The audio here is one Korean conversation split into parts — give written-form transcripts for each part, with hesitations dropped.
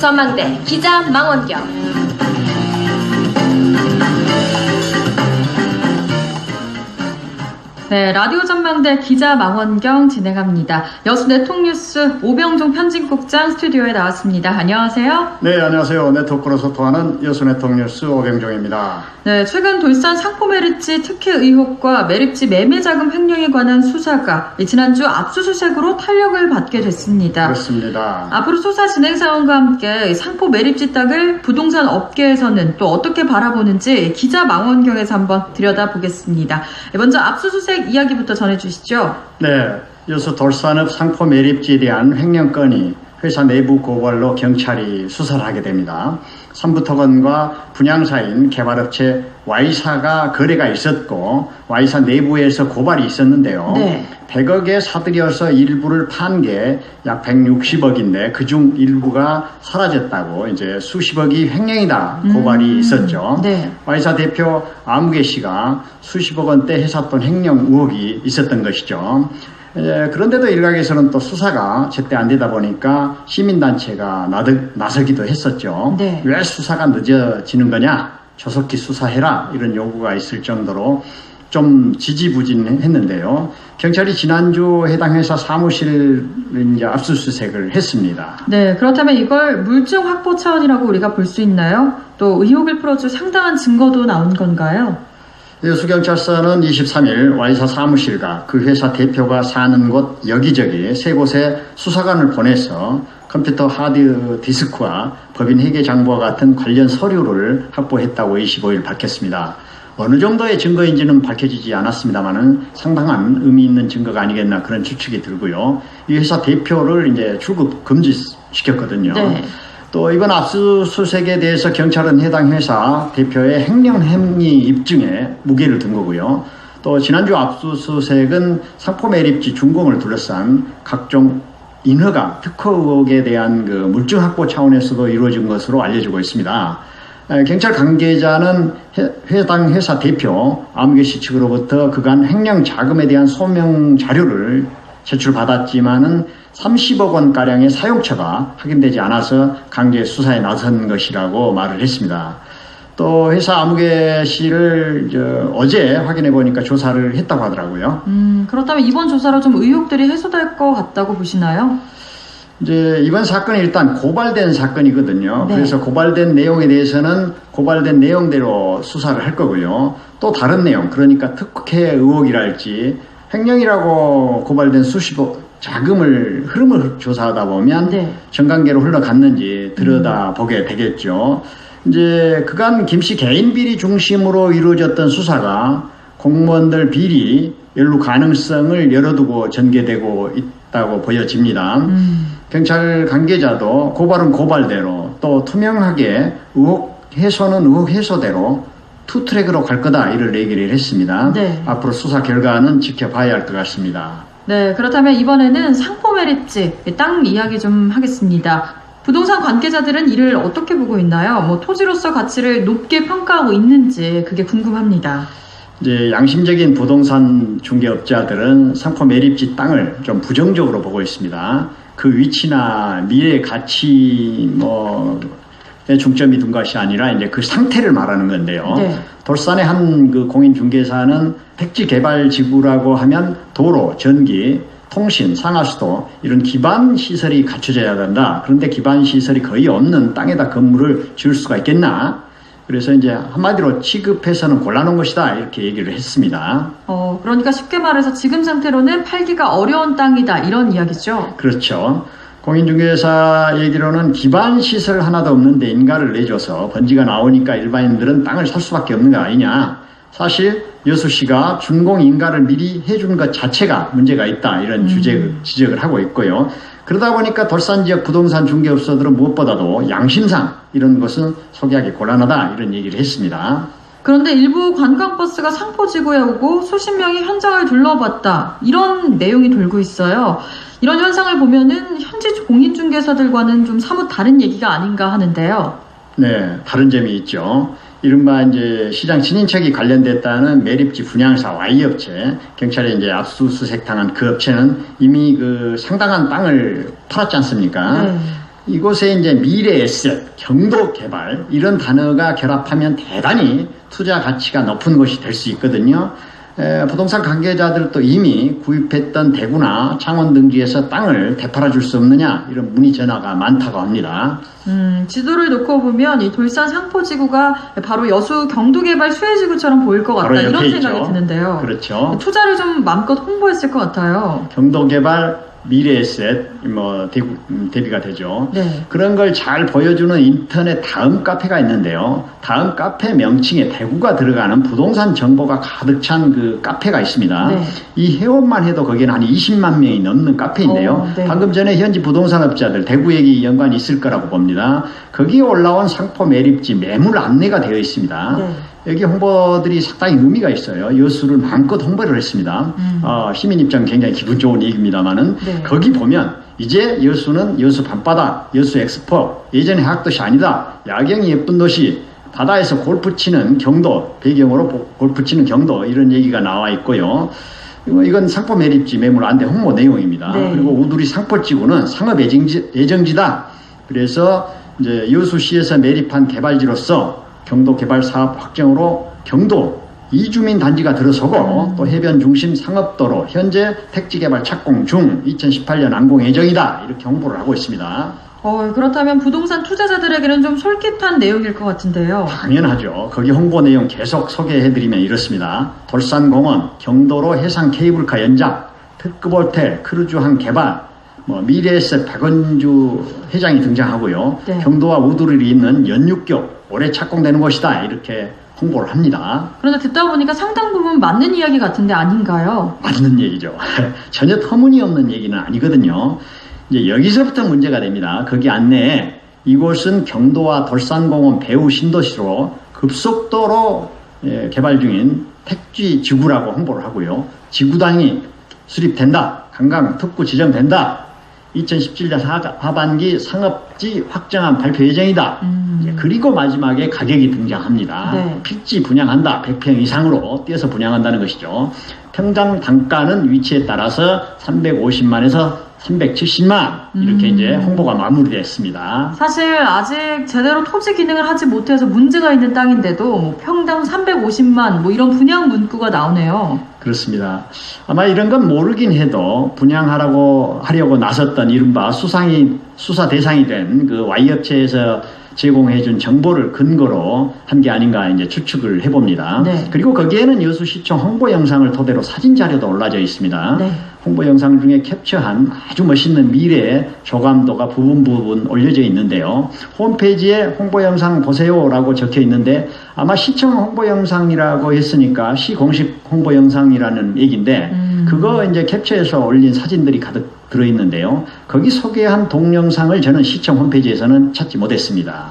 전망대 기자 망원경. 네, 라디오 전망대 기자 망원경 진행합니다. 여수 네트워크뉴스 오병종 편집국장 스튜디오에 나왔습니다. 안녕하세요. 네, 안녕하세요. 네트워크로 소통하는 여수 네트워크뉴스 오병종입니다. 네, 최근 돌산 상포 매립지 특혜 의혹과 매립지 매매 자금 횡령에 관한 수사가 지난주 압수수색으로 탄력을 받게 됐습니다. 그렇습니다. 앞으로 수사 진행 사항과 함께 상포 매립지 땅을 부동산 업계에서는 또 어떻게 바라보는지 기자 망원경에서 한번 들여다보겠습니다. 먼저 압수수색 이야기부터 전해주시죠. 네, 여수 돌산읍 상포 매립지에 대한 횡령 건이 회사 내부 고발로 경찰이 수사를 하게 됩니다. 삼부토건과 분양사인 개발업체 Y사가 거래가 있었고 Y사 내부에서 고발이 있었는데요. 네. 100억에 사들여서 일부를 판 게 약 160억인데 그중 일부가 사라졌다고 이제 수십억이 횡령이다 고발이 있었죠. 네. Y사 대표 아무개 씨가 수십억 원대 회삿돈 횡령 의혹이 있었던 것이죠. 그런데도 일각에서는 또 수사가 제때 안 되다 보니까 시민단체가 나서기도 했었죠. 네. 왜 수사가 늦어지는 거냐? 조속히 수사해라 이런 요구가 있을 정도로 좀 지지부진했는데요. 경찰이 지난주 해당 회사 사무실을 이제 압수수색을 했습니다. 네, 그렇다면 이걸 물증 확보 차원이라고 우리가 볼 수 있나요? 또 의혹을 풀어줄 상당한 증거도 나온 건가요? 여수경찰서는 23일 Y사 사무실과 그 회사 대표가 사는 곳 여기저기 세 곳에 수사관을 보내서 컴퓨터 하드디스크와 법인 회계 장부와 같은 관련 서류를 확보했다고 25일 밝혔습니다. 어느 정도의 증거인지는 밝혀지지 않았습니다만은 상당한 의미 있는 증거가 아니겠나 그런 추측이 들고요. 이 회사 대표를 이제 출국 금지시켰거든요. 네. 또 이번 압수수색에 대해서 경찰은 해당 회사 대표의 횡령 행위 입증에 무게를 둔 거고요. 또 지난주 압수수색은 상포 매립지 준공을 둘러싼 각종 인허가, 특허 의혹에 대한 그 물증 확보 차원에서도 이루어진 것으로 알려지고 있습니다. 경찰 관계자는 해당 회사 대표 아무개 씨 측으로부터 그간 횡령 자금에 대한 소명 자료를 제출받았지만은 30억 원가량의 사용처가 확인되지 않아서 강제 수사에 나선 것이라고 말을 했습니다. 또 회사 아무개 씨를 어제 확인해 보니까 조사를 했다고 하더라고요. 그렇다면 이번 조사로 좀 의혹들이 해소될 것 같다고 보시나요? 이제 이번 사건이 일단 고발된 사건이거든요. 네. 그래서 고발된 내용에 대해서는 고발된 내용대로 수사를 할 거고요. 또 다른 내용, 그러니까 특혜 의혹이랄지 횡령이라고 고발된 수십억 자금을 흐름을 조사하다 보면 네. 정관계로 흘러갔는지 들여다보게 되겠죠. 이제 그간 김 씨 개인 비리 중심으로 이루어졌던 수사가 공무원들 비리 연루 가능성을 열어두고 전개되고 있다고 보여집니다. 경찰 관계자도 고발은 고발대로 또 투명하게 의혹 해소는 의혹 해소대로 투트랙으로 갈 거다 이런 얘기를 했습니다. 네. 앞으로 수사 결과는 지켜봐야 할 것 같습니다. 네, 그렇다면 이번에는 상포 매립지 땅 이야기 좀 하겠습니다. 부동산 관계자들은 이를 어떻게 보고 있나요? 토지로서 가치를 높게 평가하고 있는지 그게 궁금합니다. 이제 양심적인 부동산 중개업자들은 상포 매립지 땅을 좀 부정적으로 보고 있습니다. 그 위치나 미래 가치 에 중점이 둔 것이 아니라 이제 그 상태를 말하는 건데요. 네. 돌산의 한 그 공인중개사는 택지 개발 지구라고 하면 도로, 전기, 통신, 상하수도 이런 기반 시설이 갖춰져야 된다. 그런데 기반 시설이 거의 없는 땅에다 건물을 지을 수가 있겠나? 그래서 이제 한마디로 취급해서는 곤란한 것이다 이렇게 얘기를 했습니다. 그러니까 쉽게 말해서 지금 상태로는 팔기가 어려운 땅이다 이런 이야기죠. 그렇죠. 공인중개사 얘기로는 기반 시설 하나도 없는데 인가를 내줘서 번지가 나오니까 일반인들은 땅을 살 수밖에 없는 거 아니냐. 사실 여수시가 준공 인가를 미리 해준 것 자체가 문제가 있다 이런 지적을 하고 있고요. 그러다 보니까 돌산 지역 부동산 중개업소들은 무엇보다도 양심상 이런 것은 소개하기 곤란하다 이런 얘기를 했습니다. 그런데 일부 관광버스가 상포지구에 오고 수십 명이 현장을 둘러봤다 이런 내용이 돌고 있어요. 이런 현상을 보면은 현지 공인중개사들과는 좀 사뭇 다른 얘기가 아닌가 하는데요. 네, 다른 점이 있죠. 이른바 이제 시장 친인척이 관련됐다는 매립지 분양사 Y업체, 경찰에 이제 압수수색 당한 그 업체는 이미 그 상당한 땅을 팔았지 않습니까? 이곳에 이제 미래 에셋, 경도 개발 이런 단어가 결합하면 대단히 투자 가치가 높은 곳이 될 수 있거든요. 부동산 관계자들도 이미 구입했던 대구나 창원 등지에서 땅을 되팔아 줄 수 없느냐 이런 문의 전화가 많다고 합니다. 지도를 놓고 보면 이 돌산 상포지구가 바로 여수 경도개발 수혜지구처럼 보일 것 같다 이런 생각이 있죠. 드는데요. 그렇죠. 투자를 좀 마음껏 홍보했을 것 같아요. 경도개발 미래에셋 대비가 되죠. 네. 그런 걸 잘 보여주는 인터넷 다음 카페가 있는데요. 다음 카페 명칭에 대구가 들어가는 부동산 정보가 가득 찬 그 카페가 있습니다. 네. 이 회원만 해도 거기는 한 20만 명이 넘는 카페인데요. 네. 방금 전에 현지 부동산업자들 대구 얘기 연관이 있을 거라고 봅니다. 거기에 올라온 상포 매립지 매물 안내가 되어 있습니다. 네. 여기 홍보들이 상당히 의미가 있어요. 여수를 마음껏 홍보를 했습니다. 시민 입장 굉장히 기분 좋은 얘기입니다만은 네. 거기 보면 이제 여수는 여수 밤바다, 여수 엑스포, 예전의 해학도시 아니다. 야경이 예쁜 도시, 바다에서 골프 치는 경도, 배경으로 골프 치는 경도 이런 얘기가 나와 있고요. 이건 상포 매립지 매물 안내 홍보 내용입니다. 네. 그리고 우두리 상포지구는 상업 예정지다. 그래서 이제 여수시에서 매립한 개발지로서 경도 개발 사업 확정으로 경도 이주민 단지가 들어서고 또 해변 중심 상업도로 현재 택지 개발 착공 중 2018년 완공 예정이다 이렇게 홍보를 하고 있습니다. 그렇다면 부동산 투자자들에게는 좀 솔깃한 내용일 것 같은데요. 당연하죠. 거기 홍보 내용 계속 소개해드리면 이렇습니다. 돌산공원, 경도로 해상 케이블카 연장, 특급 호텔, 크루즈항 개발, 미래에셋 박원주 회장이 등장하고요. 네. 경도와 우두리이 있는 연육교 올해 착공되는 곳이다 이렇게 홍보를 합니다. 그런데 듣다 보니까 상당 부분 맞는 이야기 같은데 아닌가요? 맞는 얘기죠. 전혀 터무니없는 얘기는 아니거든요. 이제 여기서부터 문제가 됩니다. 거기 안내에 이곳은 경도와 돌산공원 배후 신도시로 급속도로 개발 중인 택지 지구라고 홍보를 하고요. 지구단이 수립된다. 관광 특구 지정된다. 2017년 하반기 상업지 확정한 발표 예정이다. 그리고 마지막에 가격이 등장합니다. 네. 필지 분양한다. 100평 이상으로 떼서 분양한다는 것이죠. 평당 단가는 위치에 따라서 350만에서 370만 이렇게 이제 홍보가 마무리됐습니다. 사실 아직 제대로 토지 기능을 하지 못해서 문제가 있는 땅인데도 평당 350만 이런 분양 문구가 나오네요. 그렇습니다. 아마 이런 건 모르긴 해도 분양하려고 나섰던 이른바 수사 대상이 된 그 Y업체에서 제공해준 정보를 근거로 한 게 아닌가 이제 추측을 해봅니다. 네. 그리고 거기에는 여수시청 홍보 영상을 토대로 사진 자료도 올라져 있습니다. 네. 홍보 영상 중에 캡처한 아주 멋있는 미래의 조감도가 부분 올려져 있는데요. 홈페이지에 홍보 영상 보세요라고 적혀 있는데 아마 시청 홍보 영상이라고 했으니까 시 공식 홍보 영상이라는 얘기인데 그거 이제 캡처해서 올린 사진들이 가득 들어있는데요. 거기 소개한 동영상을 저는 시청 홈페이지에서는 찾지 못했습니다.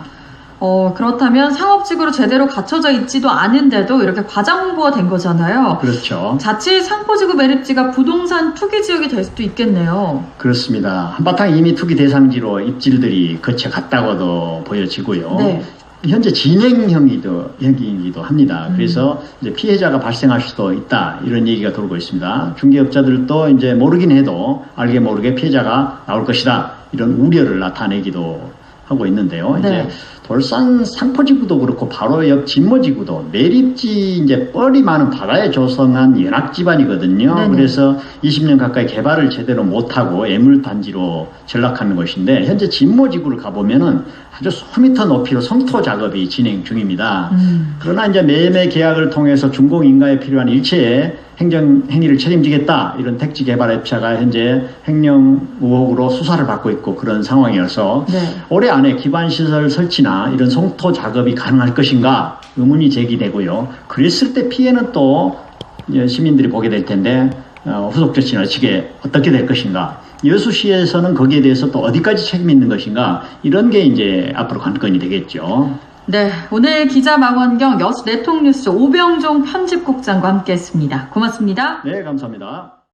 그렇다면 상업지구로 제대로 갖춰져 있지도 않은데도 이렇게 과장 홍보가 된 거잖아요. 그렇죠. 자칫 상포지구 매립지가 부동산 투기 지역이 될 수도 있겠네요. 그렇습니다. 한바탕 이미 투기 대상지로 입질들이 거쳐갔다고도 보여지고요. 네. 현재 진행형이기도 합니다. 그래서 이제 피해자가 발생할 수도 있다 이런 얘기가 돌고 있습니다. 중개업자들도 이제 모르긴 해도 알게 모르게 피해자가 나올 것이다 이런 우려를 나타내기도 하고 있는데요. 네. 이제 돌산 상포지구도 그렇고 바로 옆 진모지구도 매립지 이제 뻘이 많은 바다에 조성한 연합지반이거든요. 네네. 그래서 20년 가까이 개발을 제대로 못하고 애물단지로 전락하는 것인데 현재 진모지구를 가보면은 아주 수미터 높이로 성토 작업이 진행 중입니다. 그러나 이제 매매 계약을 통해서 준공인가에 필요한 일체의 행위를 책임지겠다 이런 택지 개발 업체가 현재 횡령 의혹으로 수사를 받고 있고 그런 상황이어서 네. 올해 안에 기반시설 설치나 이런 성토 작업이 가능할 것인가 의문이 제기되고요. 그랬을 때 피해는 또 시민들이 보게 될 텐데 후속 조치는 어떻게 될 것인가. 여수시에서는 거기에 대해서 또 어디까지 책임이 있는 것인가 이런 게 이제 앞으로 관건이 되겠죠. 네, 오늘 기자 망원경 여수 내통뉴스 오병종 편집국장과 함께했습니다. 고맙습니다. 네, 감사합니다.